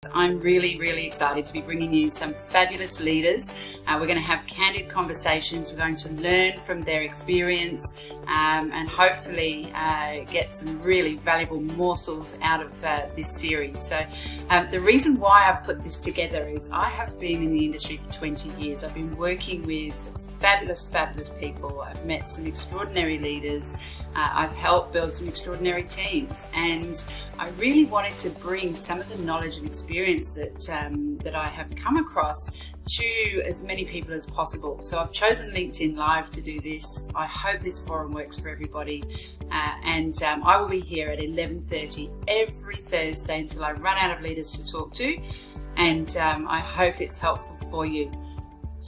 I'm really, really excited to be bringing you some fabulous leaders. We're going to have candid conversations. We're going to learn from their experience and hopefully get some really valuable morsels out of this series. So the reason why I've put this together is I have been in the industry for 20 years. I've been working with fabulous people. I've met some extraordinary leaders. I've helped build some extraordinary teams, and I really wanted to bring some of the knowledge and experience that I have come across to as many people as possible. So I've chosen LinkedIn Live to do this. I hope this forum works for everybody, and I will be here at 11:30 every Thursday until I run out of leaders to talk to, and I hope it's helpful for you.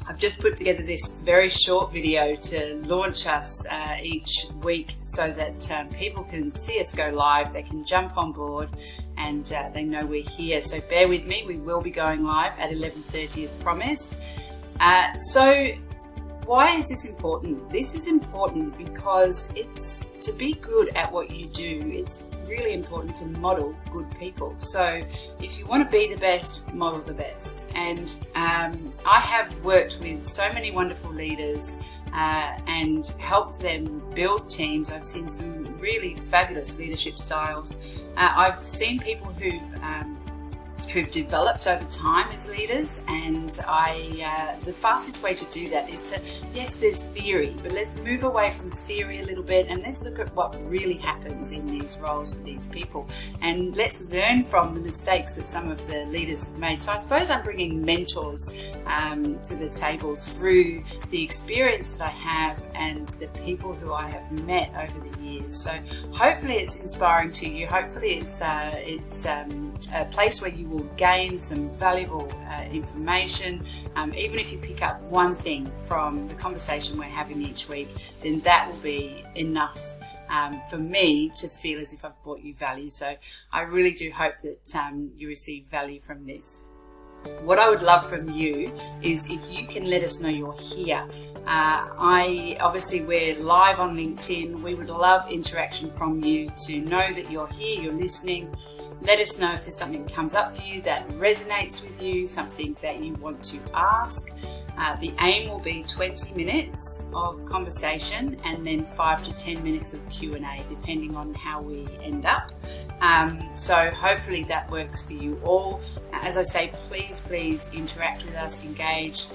I've just put together this very short video to launch us each week so that people can see us go live, they can jump on board, and they know we're here. So bear with me, we will be going live at 11:30 as promised. So why is this important? This is important because it's to be good at what you do. It's really important to model good people. So if you want to be the best, model the best. And I have worked with so many wonderful leaders and helped them build teams. I've seen some really fabulous leadership styles. I've seen people who've developed over time as leaders, and the fastest way to do that is to, yes, there's theory, but let's move away from theory a little bit and let's look at what really happens in these roles for these people, and let's learn from the mistakes that some of the leaders have made. So I suppose I'm bringing mentors to the table through the experience that I have and the people who I have met over the years. So hopefully it's inspiring to you. Hopefully it's a place where you will gain some valuable information. Even if you pick up one thing from the conversation we're having each week, then that will be enough for me to feel as if I've brought you value. So I really do hope that you receive value from this. What I would love from you is if you can let us know you're here. Obviously we're live on LinkedIn. We would love interaction from you to know that you're here, you're listening. Let us know if there's something that comes up for you that resonates with you, something that you want to ask. The aim will be 20 minutes of conversation and then 5 to 10 minutes of Q&A, depending on how we end up. So hopefully that works for you all. As I say, please interact with us, engage.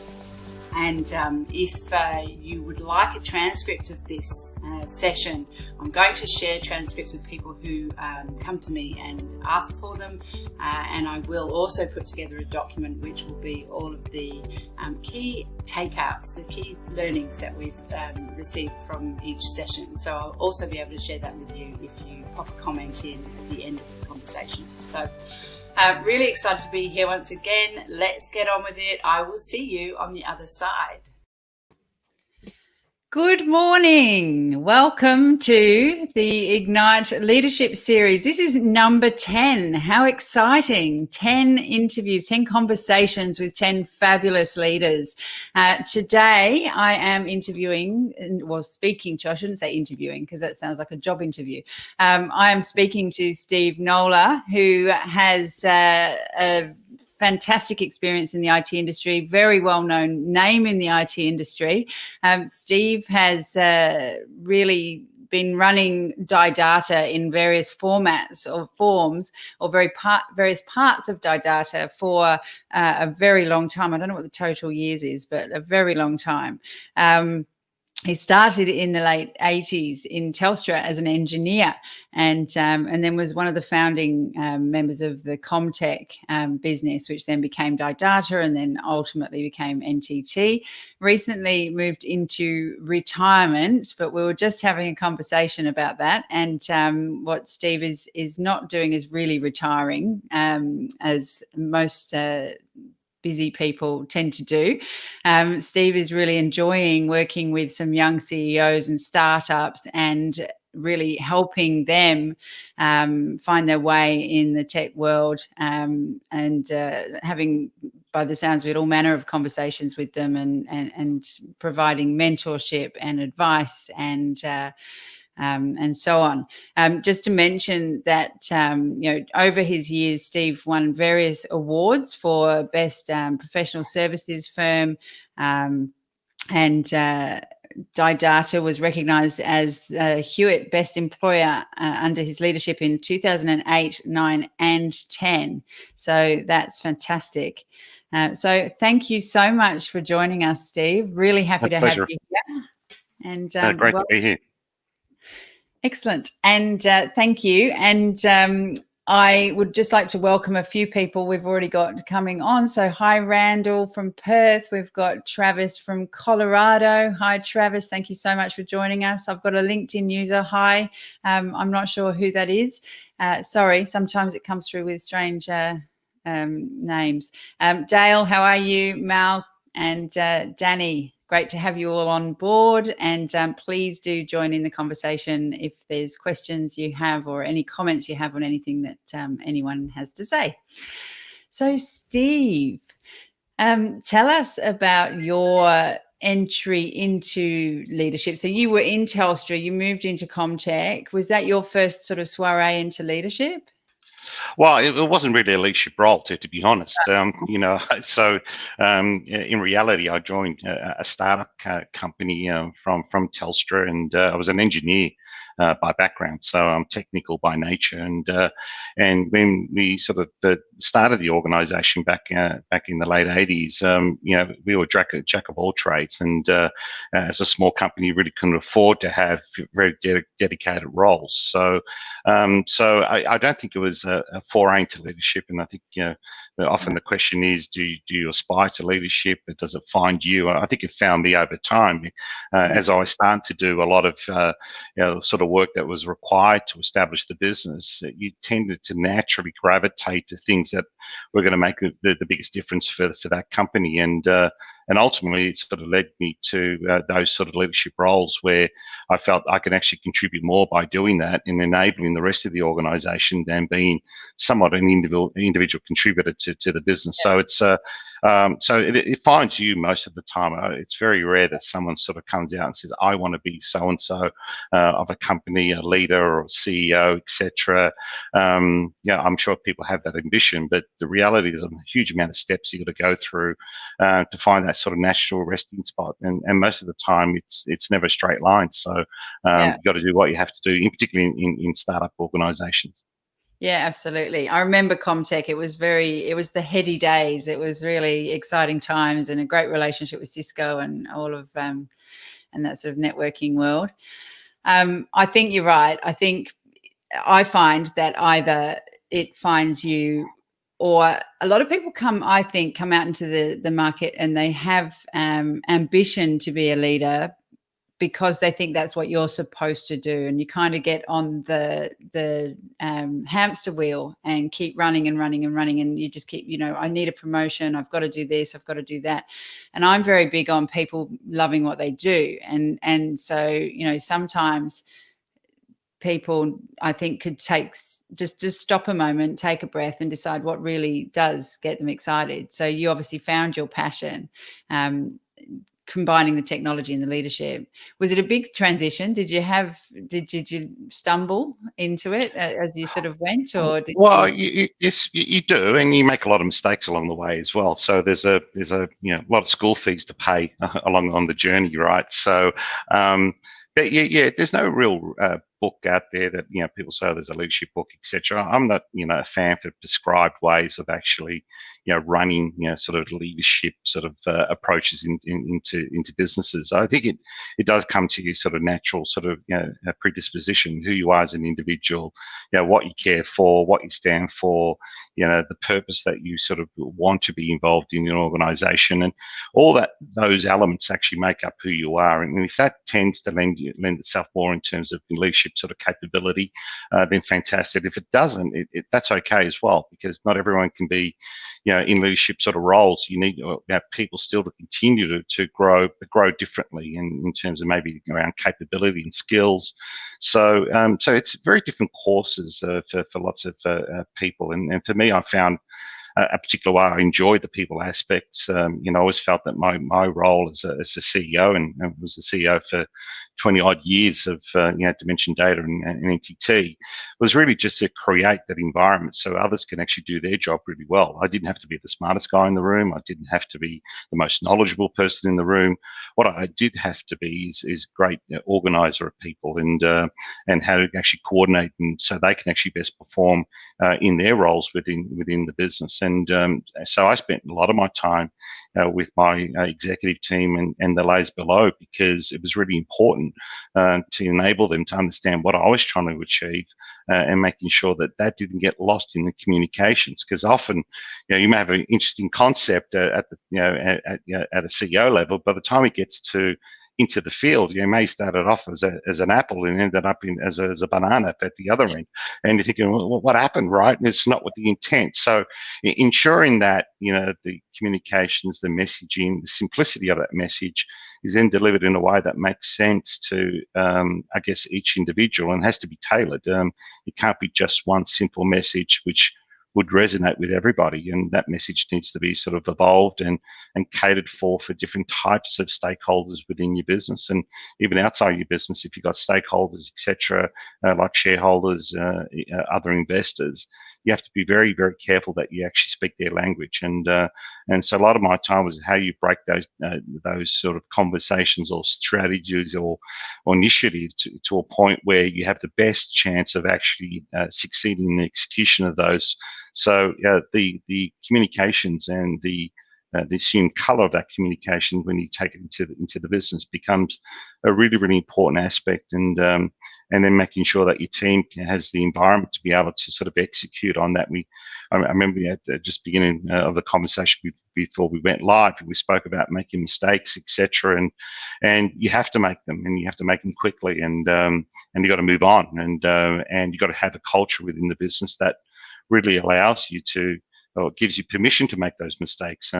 And if you would like a transcript of this session, I'm going to share transcripts with people who come to me and ask for them, and I will also put together a document which will be all of the key takeouts, the key learnings that we've received from each session. So I'll also be able to share that with you if you pop a comment in at the end of the conversation. So really excited to be here once again. Let's get on with it. I will see you on the other side. Good morning. Welcome to the Ignite Leadership Series. This is number 10. How exciting. 10 interviews, 10 conversations with 10 fabulous leaders. Today I am speaking to, I shouldn't say interviewing because that sounds like a job interview. I am speaking to Steve Nola, who has a fantastic experience in the IT industry, very well-known name in the IT industry. Steve has really been running Didata in various formats or forms or various parts of Didata for a very long time. I don't know what the total years is, but a very long time. He started in the late 80s in Telstra as an engineer, and then was one of the founding members of the Comtech business, which then became Didata and then ultimately became NTT. Recently moved into retirement, but we were just having a conversation about that. And what Steve is not doing is really retiring, as most busy people tend to do. Steve is really enjoying working with some young CEOs and startups and really helping them find their way in the tech world, and having, by the sounds of it, all manner of conversations with them and providing mentorship and advice and and so on. Just to mention that, over his years, Steve won various awards for best professional services firm, and Didata was recognised as the Hewitt Best Employer under his leadership in 2008, 9 and 10. So that's fantastic. So thank you so much for joining us, Steve. Really happy to have you here. And great to be here. Excellent. And thank you. And I would just like to welcome a few people we've already got coming on. So hi, Randall from Perth. We've got Travis from Colorado. Hi, Travis. Thank you so much for joining us. I've got a LinkedIn user. Hi. I'm not sure who that is. Sorry, sometimes it comes through with strange names. Dale, how are you? Mal and Danny. Great to have you all on board, and please do join in the conversation if there's questions you have or any comments you have on anything that anyone has to say. So, Steve, tell us about your entry into leadership. So you were in Telstra, you moved into Comtech. Was that your first sort of soiree into leadership? Well, it wasn't really a leadership role, to be honest. So in reality, I joined a startup company from Telstra, and I was an engineer by background, so I'm technical by nature. And when we sort of started the organisation back in the late '80s, we were jack of all trades, and as a small company, really couldn't afford to have very dedicated roles. So I don't think it was a foray into leadership, and I think often the question is, do you aspire to leadership? Does it find you? I think it found me over time, as I started to do a lot of sort of work that was required to establish the business. You tended to naturally gravitate to things that were going to make the biggest difference for that company, and ultimately it sort of led me to those sort of leadership roles where I felt I could actually contribute more by doing that and enabling the rest of the organisation than being somewhat an individual contributor to the business. So it's it finds you most of the time. It's very rare that someone sort of comes out and says, I want to be so and so of a company, a leader or a CEO, etc. I'm sure people have that ambition, but the reality is a huge amount of steps you got to go through to find that sort of natural resting spot, and most of the time it's never a straight line. So you've got to do what you have to do, particularly in startup organisations. Yeah, absolutely. I remember Comtech. It was the heady days. It was really exciting times and a great relationship with Cisco and all of and that sort of networking world. I think you're right. I find that either it finds you, or a lot of people come out into the market and they have ambition to be a leader because they think that's what you're supposed to do, and you kind of get on the hamster wheel and keep running and running and running, and you just keep, I need a promotion, I've got to do this, I've got to do that. And I'm very big on people loving what they do, and so sometimes people, I think, could take just stop a moment, take a breath, and decide what really does get them excited. So you obviously found your passion. Combining the technology and the leadership. Was it a big transition? Did you stumble into it as you sort of went, or did yes, you do, and you make a lot of mistakes along the way as well. So there's a lot of school fees to pay along on the journey, right? So but there's no real book out there that people say there's a leadership book, etc. I'm not a fan for prescribed ways of actually running sort of leadership sort of approaches into businesses. I think it does come to you sort of natural sort of predisposition, who you are as an individual, what you care for, what you stand for, the purpose that you sort of want to be involved in an organisation, and all those elements actually make up who you are. And if that tends to lend itself more in terms of leadership sort of capability, then fantastic. If it doesn't, that's okay as well, because not everyone can be in leadership sort of roles. You need people still to continue to grow, but grow differently in terms of maybe around capability and skills. So it's very different courses for lots of people. And for me, I found a particular way. I enjoyed the people aspects. I always felt that my role as a CEO, and was the CEO for 20 odd years of Dimension Data and NTT, was really just to create that environment so others can actually do their job really well. I didn't have to be the smartest guy in the room. I didn't have to be the most knowledgeable person in the room. What I did have to be is great organizer of people, and how to actually coordinate, and so they can actually best perform in their roles within the business. And so I spent a lot of my time with my executive team and the layers below, because it was really important to enable them to understand what I was trying to achieve, and making sure that didn't get lost in the communications. Because often, you may have an interesting concept at a CEO level. By the time it gets into the field, you may start it off as an apple and ended up as a banana at the other end, and you're thinking, well, what happened, right? And it's not with the intent. So ensuring that the communications, the messaging, the simplicity of that message is then delivered in a way that makes sense to I guess each individual, and has to be tailored. It can't be just one simple message which would resonate with everybody, and that message needs to be sort of evolved and catered for different types of stakeholders within your business, and even outside your business. If you've got stakeholders, etc., like shareholders, other investors, you have to be very, very careful that you actually speak their language. And so a lot of my time was how you break those sort of conversations or strategies or initiatives to a point where you have the best chance of actually succeeding in the execution of those. So the communications and the assumed color of that communication when you take it into the business becomes a really, really important aspect. And then making sure that your team has the environment to be able to sort of execute on that. I remember at the just beginning of the conversation before we went live, we spoke about making mistakes, etc. And you have to make them, and you have to make them quickly, and you got to move on, and you got to have a culture within the business that really allows you to, or gives you permission to make those mistakes,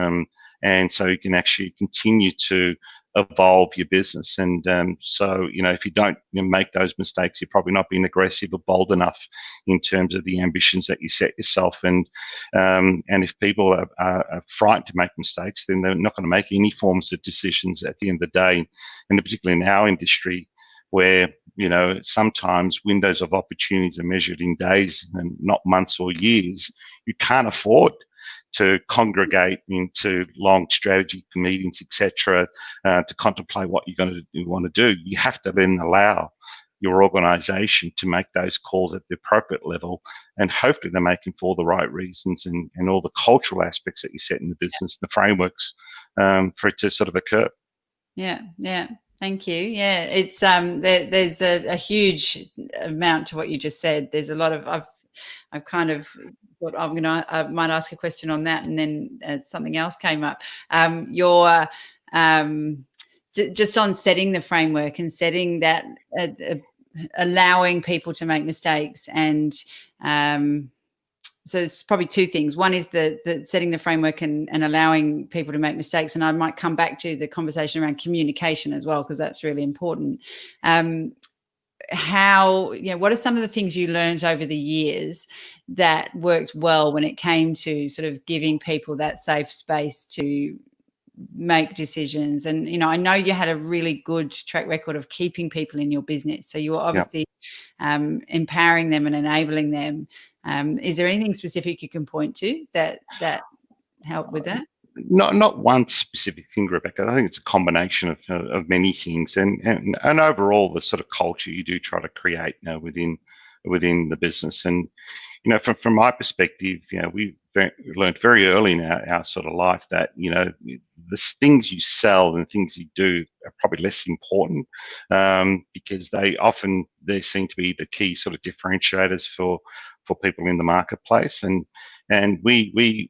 and so you can actually continue to evolve your business. And so if you don't make those mistakes, you're probably not being aggressive or bold enough in terms of the ambitions that you set yourself. And if people are frightened to make mistakes, then they're not going to make any forms of decisions at the end of the day. And particularly in our industry, where sometimes windows of opportunities are measured in days and not months or years, you can't afford to congregate into long strategy meetings, etc., to contemplate what you're going to want to do. You have to then allow your organisation to make those calls at the appropriate level, and hopefully they're making for all the right reasons, and all the cultural aspects that you set in the business, the frameworks for it to sort of occur. Yeah. Thank you. Yeah, it's there's a huge amount to what you just said. There's a lot of I've kind of thought I might ask a question on that, and then something else came up. Your just on setting the framework and setting that, allowing people to make mistakes, and so it's probably two things. One is the setting the framework and allowing people to make mistakes. And I might come back to the conversation around communication as well, because that's really important. What are some of the things you learned over the years that worked well when it came to sort of giving people that safe space to make decisions? And I know you had a really good track record of keeping people in your business, so you were obviously empowering them and enabling them. Is there anything specific you can point to that helped with that? Not one specific thing, Rebecca. I think it's a combination of many things, and overall the sort of culture you do try to create within the business. And from my perspective, we learned very early in our sort of life that the things you sell and things you do are probably less important, because they seem to be the key sort of differentiators for people in the marketplace. And we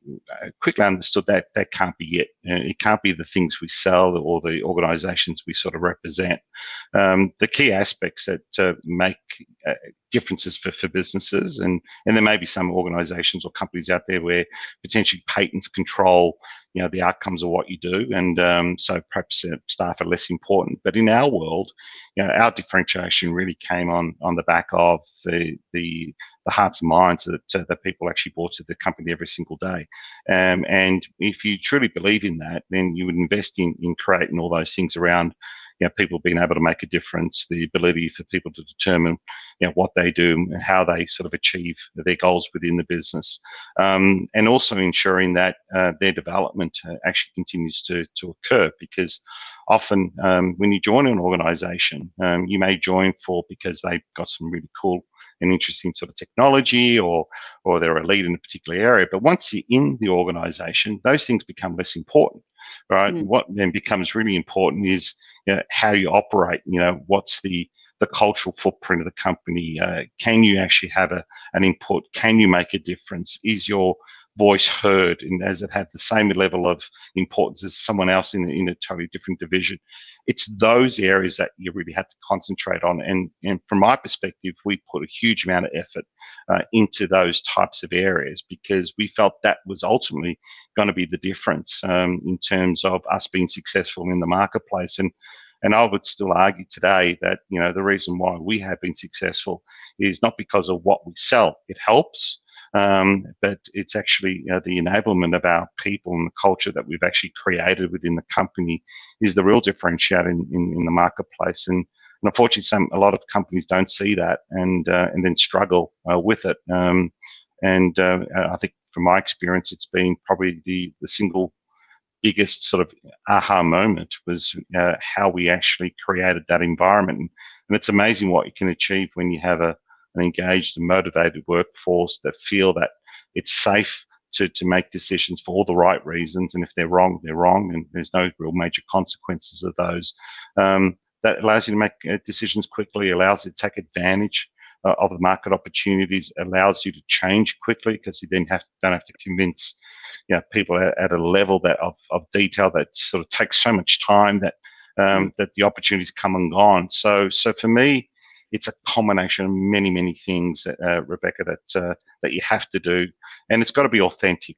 quickly understood that can't be it. It can't be the things we sell or the organisations we sort of represent. The key aspects that make differences for businesses, and there may be some organisations or companies out there where potentially patents control the outcomes of what you do, and so perhaps staff are less important. But in our world, our differentiation really came on the back of the hearts and minds that people actually brought to the company every single day. And if you truly believe in that, then you would invest in creating all those things around people being able to make a difference, the ability for people to determine what they do and how they sort of achieve their goals within the business, and also ensuring that their development actually continues to occur. Because often when you join an organization, you may join because they've got some really cool and interesting sort of technology, or they're a lead in a particular area. But once you're in the organization, those things become less important, right? What then becomes really important is how you operate. What's the cultural footprint of the company? Can you actually have an input? Can you make a difference? Is your voice heard, and does it have the same level of importance as someone else in a totally different division? It's those areas that you really had to concentrate on. And from my perspective, we put a huge amount of effort into those types of areas, because we felt that was ultimately going to be the difference in terms of us being successful in the marketplace. And I would still argue today that the reason why we have been successful is not because of what we sell. It helps, but it's actually the enablement of our people and the culture that we've actually created within the company is the real differentiator in the marketplace. And unfortunately, a lot of companies don't see that, and then struggle with it. And I think, from my experience, it's been probably the single biggest sort of aha moment was how we actually created that environment. And it's amazing what you can achieve when you have an engaged and motivated workforce that feel that it's safe to make decisions for all the right reasons. And if they're wrong, they're wrong, and there's no real major consequences of those. That allows you to make decisions quickly, allows you to take advantage of the market opportunities, allows you to change quickly, because you then don't have to convince people at a level that of detail that sort of takes so much time that that the opportunities come and gone. So for me, it's a combination of many things, Rebecca, that you have to do, and it's got to be authentic.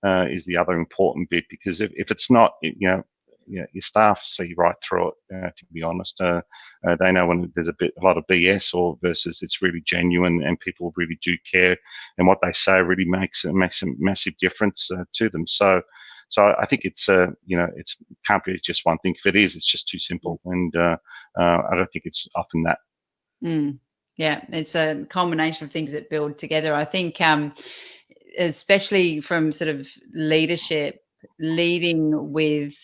Is the other important bit, because if it's not, your staff see right through it. To be honest, they know when there's a lot of BS, or versus it's really genuine and people really do care, and what they say really makes a massive difference to them. So I think it's it's can't be just one thing. If it is, it's just too simple, and I don't think it's often that. Yeah, it's a combination of things that build together. I think, especially from sort of leadership, leading with,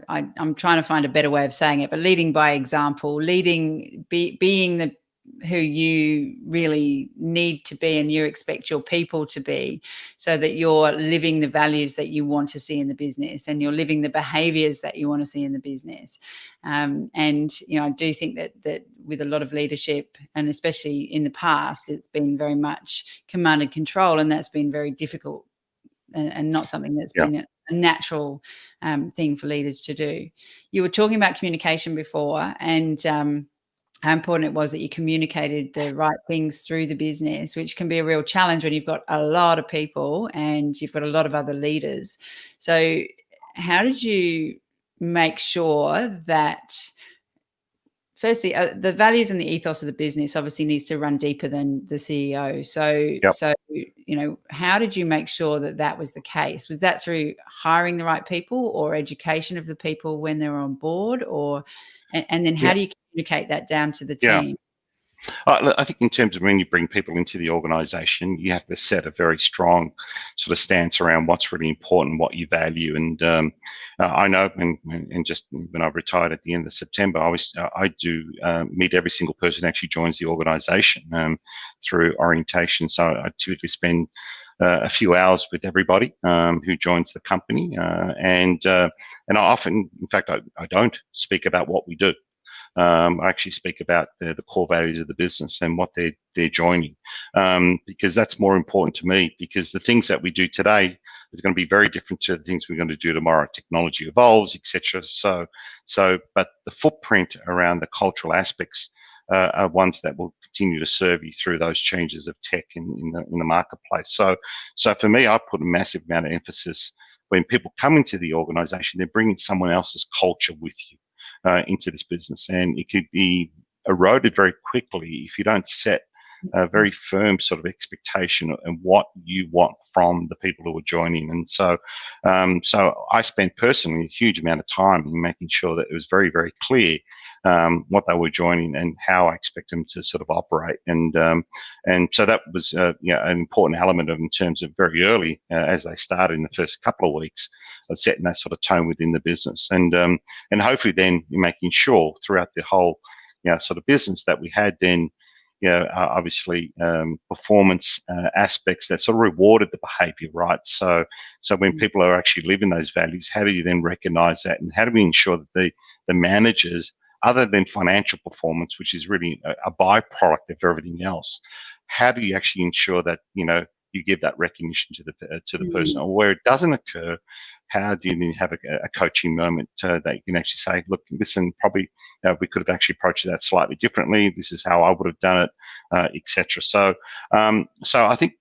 I'm trying to find a better way of saying it, but leading by example, being who you really need to be and you expect your people to be, so that you're living the values that you want to see in the business, and you're living the behaviors that you want to see in the business. And I do think that with a lot of leadership, and especially in the past, it's been very much command and control, and that's been very difficult, and not something that's been a natural thing for leaders to do. You were talking about communication before, and how important it was that you communicated the right things through the business, which can be a real challenge when you've got a lot of people and you've got a lot of other leaders. So how did you make sure that, firstly, the values and the ethos of the business obviously needs to run deeper than the CEO. So how did you make sure that was the case? Was that through hiring the right people, or education of the people when they were on board, and then how do you communicate that down to the team? I think in terms of when you bring people into the organisation, you have to set a very strong sort of stance around what's really important, what you value. And I know, and just when I retired at the end of September, I do meet every single person who actually joins the organisation through orientation. So I typically spend a few hours with everybody who joins the company, and I often, in fact, I don't speak about what we do. I actually speak about the core values of the business and what they're joining, because that's more important to me. Because the things that we do today is going to be very different to the things we're going to do tomorrow. Technology evolves, etc. But the footprint around the cultural aspects are ones that will continue to serve you through those changes of tech in the marketplace. So for me, I put a massive amount of emphasis when people come into the organization, they're bringing someone else's culture with you into this business, and it could be eroded very quickly if you don't set a very firm sort of expectation and what you want from the people who are joining. And so, so I spent personally a huge amount of time in making sure that it was very, very clear what they were joining and how I expect them to sort of operate. And so that was an important element of in terms of very early as they started in the first couple of weeks of setting that sort of tone within the business, and hopefully then making sure throughout the whole sort of business that we had then obviously performance aspects that sort of rewarded the behavior, right? So when people are actually living those values, how do you then recognize that, and how do we ensure that the managers, other than financial performance, which is really a byproduct of everything else, how do you actually ensure that you give that recognition to the person, or where it doesn't occur, how do you then have a coaching moment that you can actually say, look, listen, probably we could have actually approached that slightly differently. This is how I would have done it, etc. So I think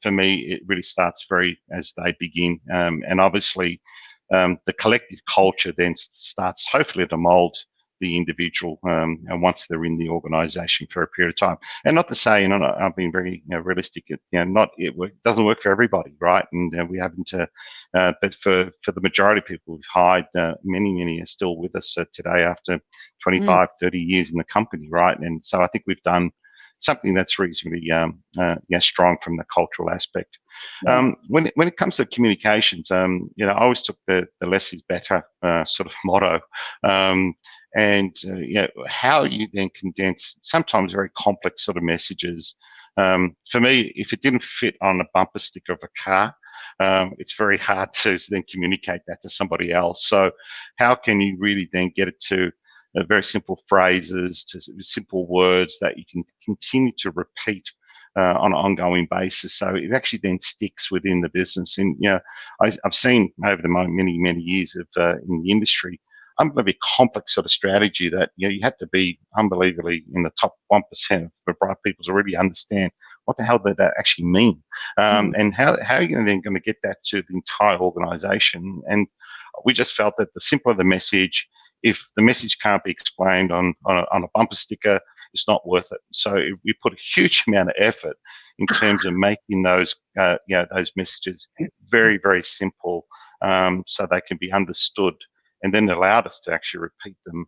for me, it really starts very as they begin, and obviously the collective culture then starts hopefully to mold the individual, and once they're in the organisation for a period of time. And not to say, I've been very realistic. It doesn't work for everybody, right? And we haven't, but for the majority of people we've hired, many are still with us today after 25, 30 years in the company, right? And so I think we've done something that's reasonably strong from the cultural aspect. When it comes to communications, I always took the less is better sort of motto. And how you then condense sometimes very complex sort of messages. For me, if it didn't fit on a bumper sticker of a car, it's very hard to then communicate that to somebody else. So how can you really then get it to very simple phrases, to simple words that you can continue to repeat on an ongoing basis, so it actually then sticks within the business. And I've seen over the many years of in the industry, unbelievably complex sort of strategy that you have to be unbelievably in the top 1% of bright people to really understand what the hell did that actually mean, and how are you then going to get that to the entire organization. And we just felt that the simpler the message, if the message can't be explained on a bumper sticker, it's not worth it. So we put a huge amount of effort in terms of making those those messages very, very simple, so they can be understood, and then allowed us to actually repeat them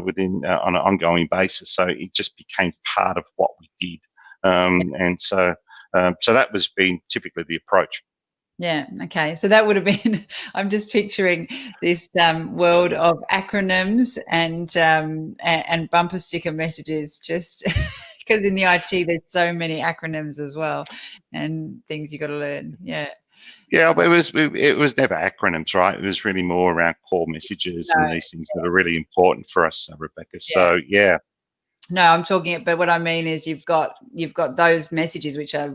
within on an ongoing basis. So it just became part of what we did, and so that was being typically the approach. Yeah. Okay. So that would have been, I'm just picturing this world of acronyms and bumper sticker messages, just because in the IT, there's so many acronyms as well and things you got to learn. Yeah. Yeah, but it was never acronyms, right? It was really more around core messages and these things that are really important for us, Rebecca. So yeah. No, I'm talking, but what I mean is you've got those messages which are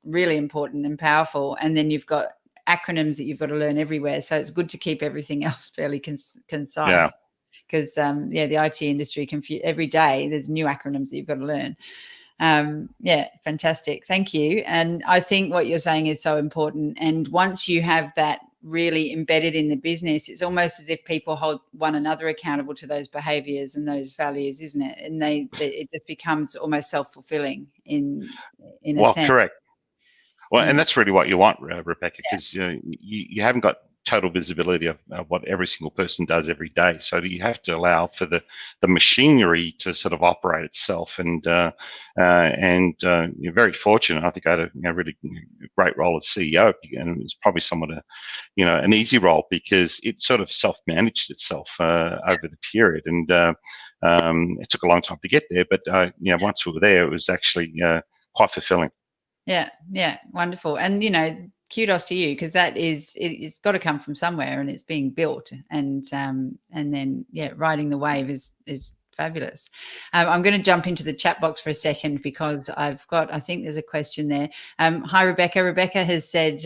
really important and powerful, and then you've got acronyms that you've got to learn everywhere. So it's good to keep everything else fairly concise, because the IT industry every day there's new acronyms that you've got to learn. Fantastic, thank you. And I think what you're saying is so important, and once you have that really embedded in the business, it's almost as if people hold one another accountable to those behaviors and those values, isn't it? And it just becomes almost self-fulfilling in a sense. Correct. Well, and that's really what you want, Rebecca, because you haven't got total visibility of what every single person does every day. So you have to allow for the machinery to sort of operate itself. And you're very fortunate. I think I had a really great role as CEO, and it's probably somewhat an easy role because it sort of self-managed itself over the period. And it took a long time to get there, but once we were there, it was actually quite fulfilling. Yeah, wonderful. And kudos to you, because that is it's got to come from somewhere, and it's being built, and then riding the wave is fabulous. I'm going to jump into the chat box for a second because I think there's a question there. Hi, Rebecca. Rebecca has said,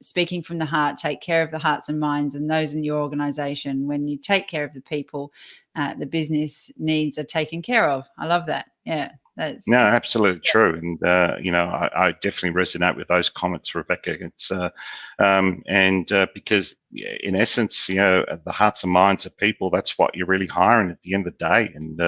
speaking from the heart, take care of the hearts and minds and those in your organization. When you take care of the people, the business needs are taken care of. I love that. Yeah, That's No, absolutely true, and I definitely resonate with those comments, Rebecca. It's because in essence, the hearts and minds of people, that's what you're really hiring at the end of the day. And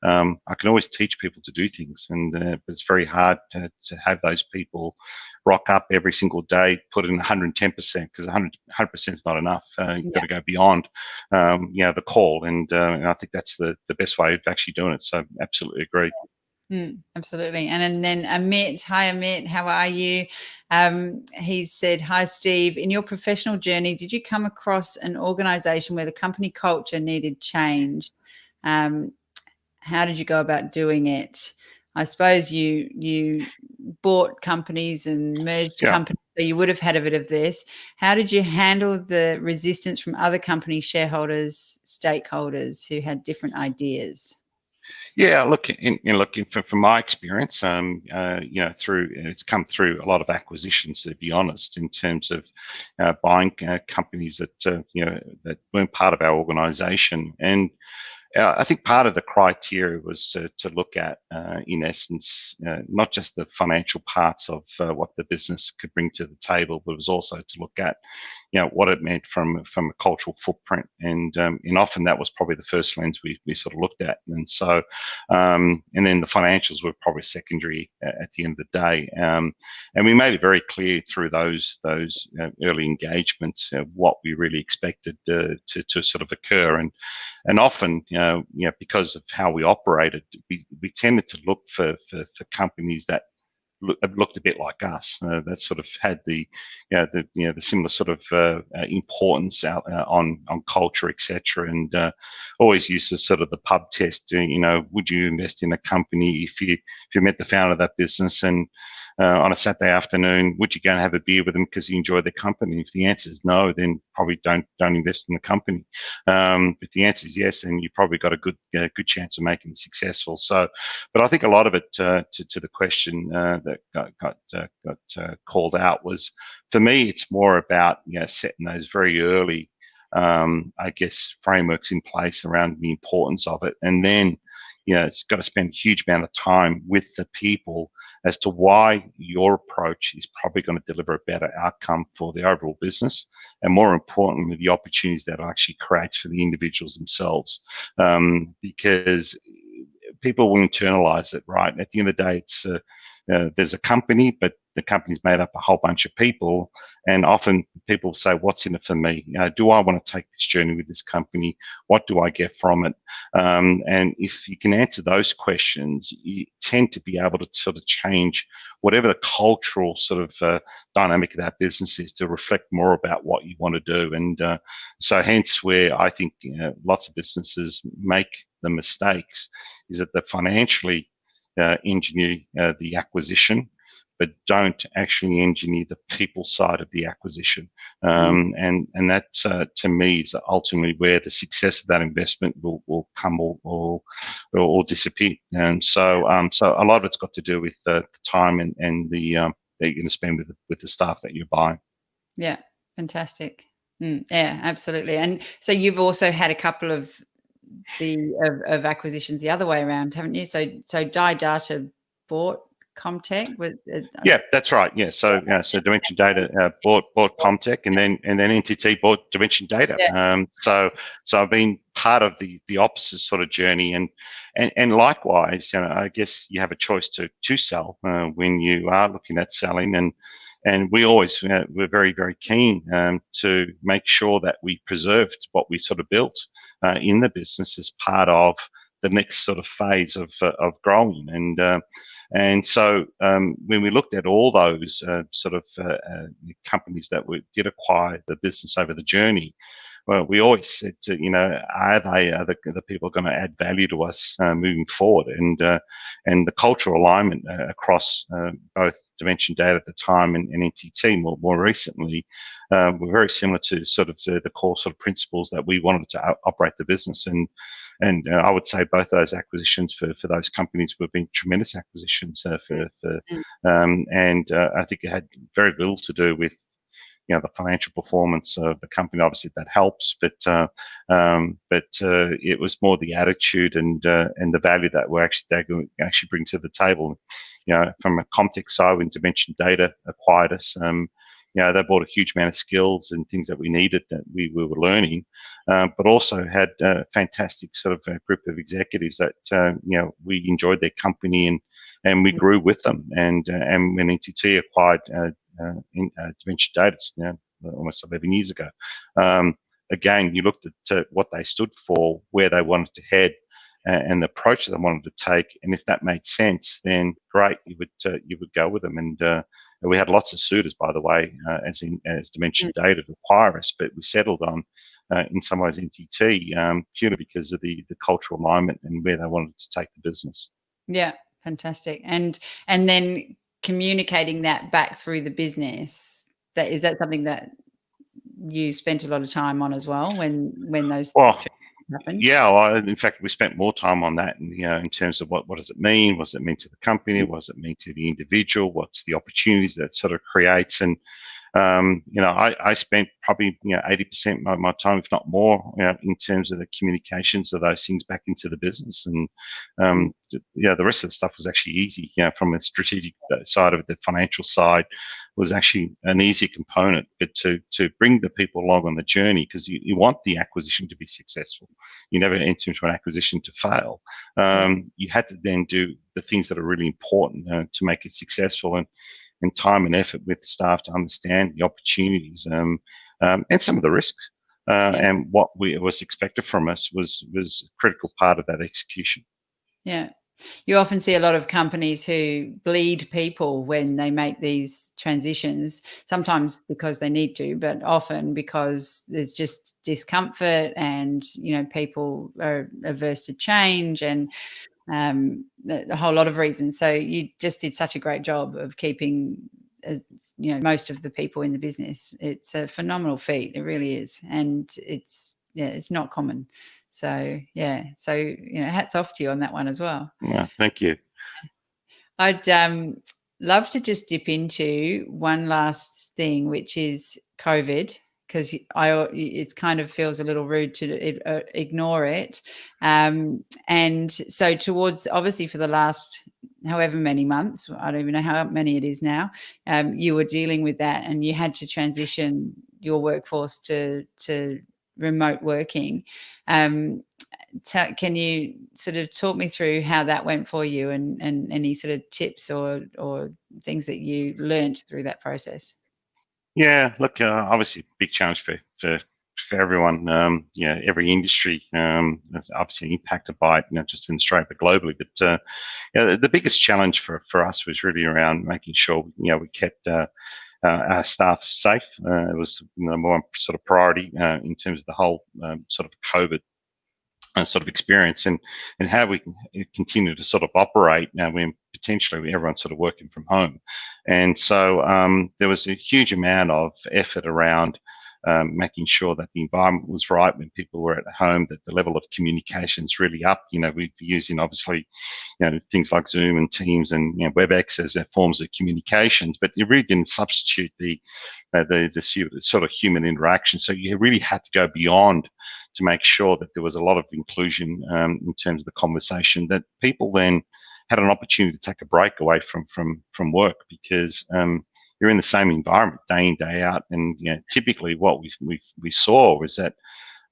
I can always teach people to do things, and but it's very hard to have those people rock up every single day, put in 110%, because 100% is not enough. You've got to go beyond, the call, and I think that's the best way of actually doing it. So absolutely agree. Absolutely. And then Amit, hi Amit, how are you? He said, hi Steve, in your professional journey, did you come across an organization where the company culture needed change? How did you go about doing it? I suppose you bought companies and merged companies, so you would have had a bit of this. How did you handle the resistance from other company shareholders, stakeholders who had different ideas? Yeah, look, looking from my experience, it's come through a lot of acquisitions, to be honest, in terms of buying companies that that weren't part of our organisation. And I think part of the criteria was to look at, in essence, not just the financial parts of what the business could bring to the table, but it was also to look at, what it meant from a cultural footprint, and often that was probably the first lens we sort of looked at, and so and then the financials were probably secondary at the end of the day, and we made it very clear through those early engagements what we really expected to sort of occur, and often, because of how we operated, we tended to look for companies that looked a bit like us, that sort of had the similar sort of importance out on culture, etc. And always used to sort of the pub test. Would you invest in a company if you met the founder of that business, and on a Saturday afternoon, would you go and have a beer with them because you enjoy their company? If the answer is no, then probably don't invest in the company. If the answer is yes, then you probably got a good chance of making it successful. So, but I think a lot of it to the question that got called out was, for me, it's more about setting those very early, I guess, frameworks in place around the importance of it, and then it's got to spend a huge amount of time with the people as to why your approach is probably going to deliver a better outcome for the overall business, and more importantly, the opportunities that it actually creates for the individuals themselves, because people will internalize it, right? At the end of the day, it's there's a company, but the company's made up a whole bunch of people, and often people say, what's in it for me? Do I want to take this journey with this company? What do I get from it? And if you can answer those questions, you tend to be able to sort of change whatever the cultural sort of dynamic of that business is to reflect more about what you want to do. And so hence where I think lots of businesses make the mistakes is that they financially engineer the acquisition, but don't actually engineer the people side of the acquisition. And that, to me, is ultimately where the success of that investment will come or disappear. And so so a lot of it's got to do with the time and the that you're going to spend with the staff that you're buying. Yeah, fantastic. Yeah, absolutely. And so you've also had a couple of acquisitions the other way around, haven't you? So Die Data bought Comtech with yeah, that's right. Yeah, so so Dimension Data bought Comtech, and then NTT bought Dimension Data. So I've been part of the opposite sort of journey, and likewise, I guess you have a choice to sell when you are looking at selling, and we always we're very, very keen to make sure that we preserved what we sort of built in the business as part of the next sort of phase of growing. And so when we looked at all those sort of companies that we did acquire the business over the journey, well, we always said, are they the people going to add value to us moving forward? And the cultural alignment across both Dimension Data at the time and NTT more recently were very similar to sort of the core sort of principles that we wanted to operate the business. And I would say both those acquisitions for those companies have been tremendous acquisitions and I think it had very little to do with the financial performance of the company. Obviously, that helps, but it was more the attitude and the value that they actually bring to the table. From a Comtech side, when Dimension Data acquired us, they brought a huge amount of skills and things that we needed that we were learning, but also had a fantastic sort of group of executives that we enjoyed their company and we grew with them. And when NTT acquired Dimension Data, almost 11 years ago, again, you looked at what they stood for, where they wanted to head, and the approach that they wanted to take. And if that made sense, then great, you would go with them. And we had lots of suitors, by the way, as Dimension Data to acquire us, but we settled on, in some ways, NTT purely because of the cultural alignment and where they wanted to take the business. Yeah, fantastic. And then communicating that back through the business, is that something that you spent a lot of time on as well when those happened? Yeah, well, in fact, we spent more time on that, and in terms of what does it mean? What does it mean to the company? What does it mean to the individual? What's the opportunities that sort of creates? And I spent probably 80% of my time, if not more, in terms of the communications of those things back into the business. And the rest of the stuff was actually easy. From a strategic side of it, the financial side was actually an easy component, but to bring the people along on the journey, because you want the acquisition to be successful. You never enter into an acquisition to fail. You had to then do the things that are really important to make it successful, and time and effort with staff to understand the opportunities and some of the risks, and what was expected from us was a critical part of that execution. Yeah. You often see a lot of companies who bleed people when they make these transitions, sometimes because they need to, but often because there's just discomfort and, people are averse to change and a whole lot of reasons. So you just did such a great job of keeping, most of the people in the business. It's a phenomenal feat. It really is. And it's not common. So, hats off to you on that one as well. Yeah, thank you. I'd love to just dip into one last thing, which is COVID, because it kind of feels a little rude to ignore it. And so obviously for the last however many months, I don't even know how many it is now, you were dealing with that and you had to transition your workforce to remote working. Can you sort of talk me through how that went for you and any sort of tips or things that you learned through that process? Yeah, look, obviously big challenge for everyone. Every industry is obviously impacted by it, not just in Australia but globally. But the biggest challenge for us was really around making sure we kept our staff safe. It was more sort of priority in terms of the whole sort of COVID sort of experience, and how we can continue to sort of operate now when potentially everyone's sort of working from home. And so there was a huge amount of effort around making sure that the environment was right when people were at home, that the level of communication is really up. We'd be using obviously things like Zoom and Teams and WebEx as forms of communications, but it really didn't substitute the sort of human interaction. So you really had to go beyond to make sure that there was a lot of inclusion in terms of the conversation, that people then had an opportunity to take a break away from work, because you're in the same environment day in, day out. And typically what we saw was that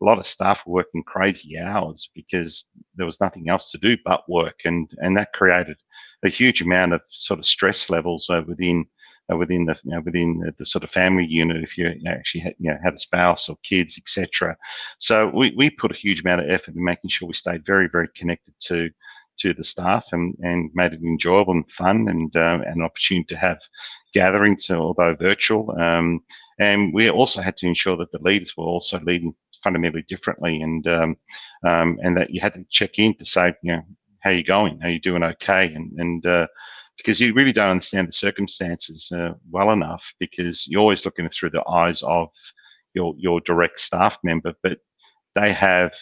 a lot of staff were working crazy hours because there was nothing else to do but work, and that created a huge amount of sort of stress levels within the sort of family unit, if you actually had a spouse or kids, etc. So we put a huge amount of effort in making sure we stayed very, very connected to the staff and made it enjoyable and fun, and an opportunity to have gatherings, although virtual. And we also had to ensure that the leaders were also leading fundamentally differently, and that you had to check in to say, how are you going? Are you doing okay? And because you really don't understand the circumstances well enough, because you're always looking through the eyes of your direct staff member, but they have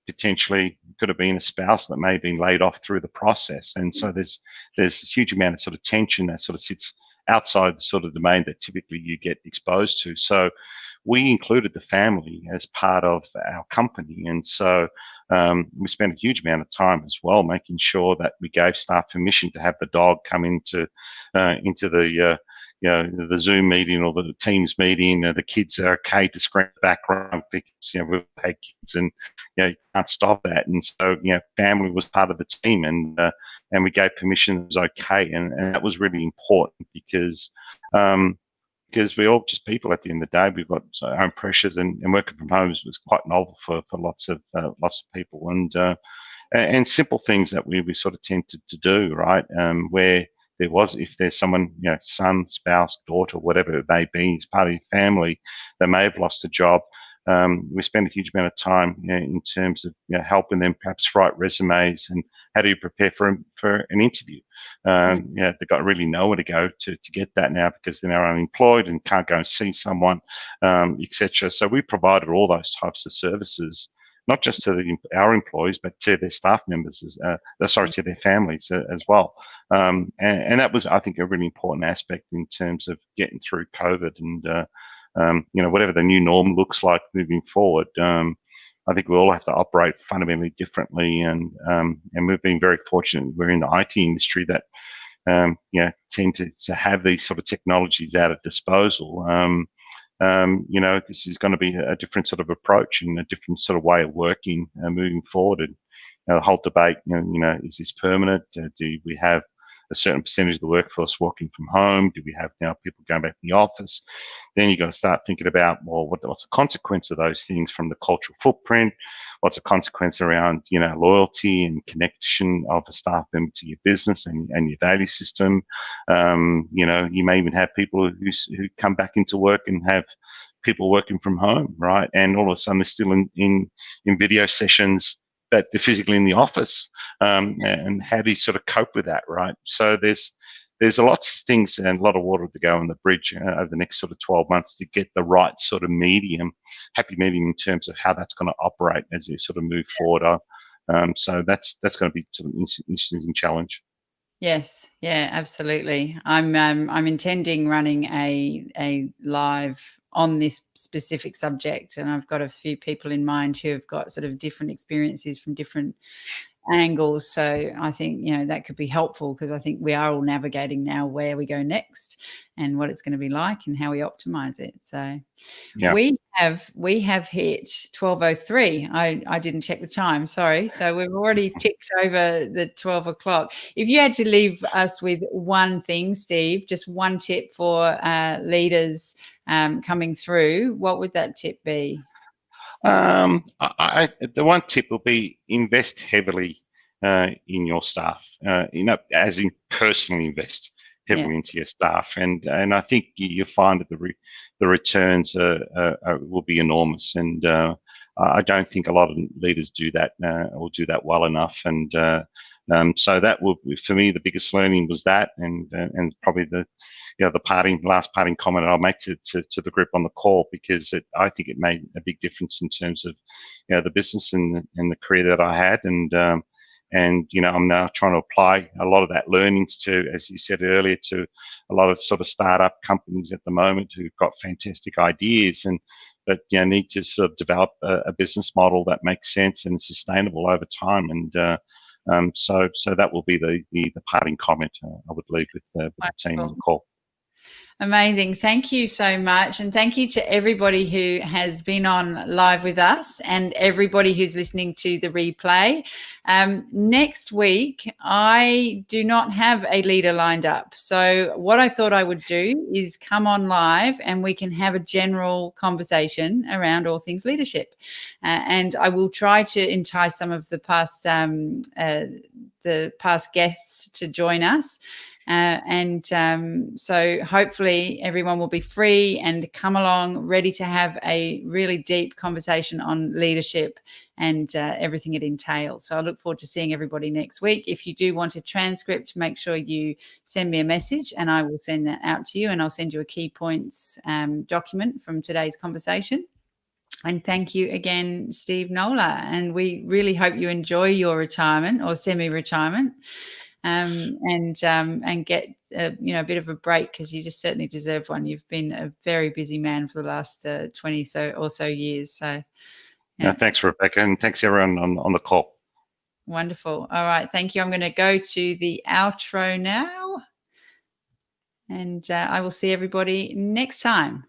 potentially could have been a spouse that may have been laid off through the process. And so there's a huge amount of sort of tension that sort of sits outside the sort of domain that typically you get exposed to. So we included the family as part of our company. And so we spent a huge amount of time as well making sure that we gave staff permission to have the dog come into the Zoom meeting or the Teams meeting. The kids are okay to screen the background because we've had kids, and you can't stop that. And so family was part of the team, and we gave permission it was okay, and that was really important because we're all just people at the end of the day. We've got our own pressures, and working from home was quite novel for lots of people, and simple things that we sort of tend to do, right? Where if there's someone, son, spouse, daughter, whatever it may be, as part of your family, they may have lost a job. We spend a huge amount of time in terms of helping them perhaps write resumes, and how do you prepare for an interview. They've got really nowhere to go to get that now because they're now unemployed and can't go and see someone, etc. So we provided all those types of services, not just to our employees, but to their staff members, to their families as well. And that was, I think, a really important aspect in terms of getting through COVID and, whatever the new norm looks like moving forward. I think we all have to operate fundamentally differently, and we've been very fortunate. We're in the IT industry that tend to have these sort of technologies at disposal. This is going to be a different sort of approach and a different sort of way of working moving forward. And the whole debate, is this permanent? Do we have a certain percentage of the workforce working from home? Do we have now people going back to the office? Then you've got to start thinking about, well, what's the consequence of those things from the cultural footprint? What's the consequence around, loyalty and connection of a staff member to your business and your value system? You may even have people who come back into work and have people working from home, right? And all of a sudden they're still in video sessions, but they're physically in the office, and how do you sort of cope with that, right? So there's a lot of things and a lot of water to go on the bridge over the next sort of 12 months to get the right sort of happy medium in terms of how that's going to operate as you sort of move forward. So that's going to be sort of an interesting challenge. Yes, yeah, absolutely. I'm intending running a live on this specific subject, and I've got a few people in mind who have got sort of different experiences from different angles. So I think that could be helpful, because I think we are all navigating now where we go next and what it's going to be like and how we optimize it. So Yeah. we have hit 12:03. I didn't check the time, sorry. So we've already ticked over the 12 o'clock. If you had to leave us with one thing, Steve, just one tip for leaders coming through, what would that tip be? The one tip will be invest heavily in your staff. As in personally invest heavily into your staff, and I think you'll find that the returns will be enormous. And I don't think a lot of leaders do that or do that well enough. And so that will, for me, the biggest learning was that, and probably the last parting comment I'll make to the group on the call, because I think it made a big difference in terms of the business and the career that I had, and I'm now trying to apply a lot of that learnings to, as you said earlier, to a lot of sort of startup companies at the moment who've got fantastic ideas but need to sort of develop a business model that makes sense and is sustainable over time. And so that will be the parting comment I would leave with the team on the call. Amazing. Thank you so much. And thank you to everybody who has been on live with us and everybody who's listening to the replay. Next week, I do not have a leader lined up. So what I thought I would do is come on live and we can have a general conversation around all things leadership. And I will try to entice some of the past guests to join us. So hopefully everyone will be free and come along ready to have a really deep conversation on leadership and everything it entails. So I look forward to seeing everybody next week. If you do want a transcript, make sure you send me a message and I will send that out to you, and I'll send you a key points document from today's conversation. And thank you again, Steve Nola. And we really hope you enjoy your retirement or semi-retirement. And get a bit of a break, because you just certainly deserve one. You've been a very busy man for the last 20 or so years. So, yeah. Thanks, Rebecca, and thanks everyone on the call. Wonderful. All right. Thank you. I'm going to go to the outro now, and I will see everybody next time.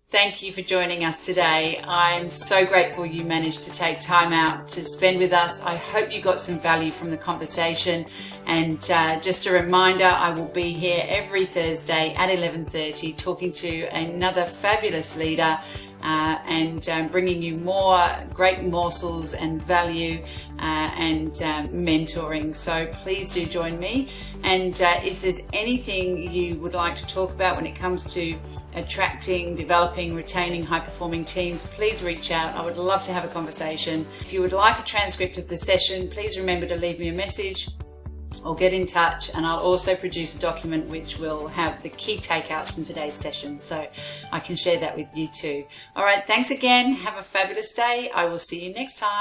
Thank you for joining us today. I'm so grateful you managed to take time out to spend with us. I hope you got some value from the conversation. And just a reminder, I will be here every Thursday at 11:30 talking to another fabulous leader and bringing you more great morsels and value and mentoring. So please do join me. And if there's anything you would like to talk about when it comes to attracting, developing, retaining high-performing teams, please reach out. I would love to have a conversation. If you would like a transcript of the session, please remember to leave me a message or get in touch, and I'll also produce a document which will have the key takeouts from today's session, so I can share that with you too. All right, thanks again. Have a fabulous day. I will see you next time.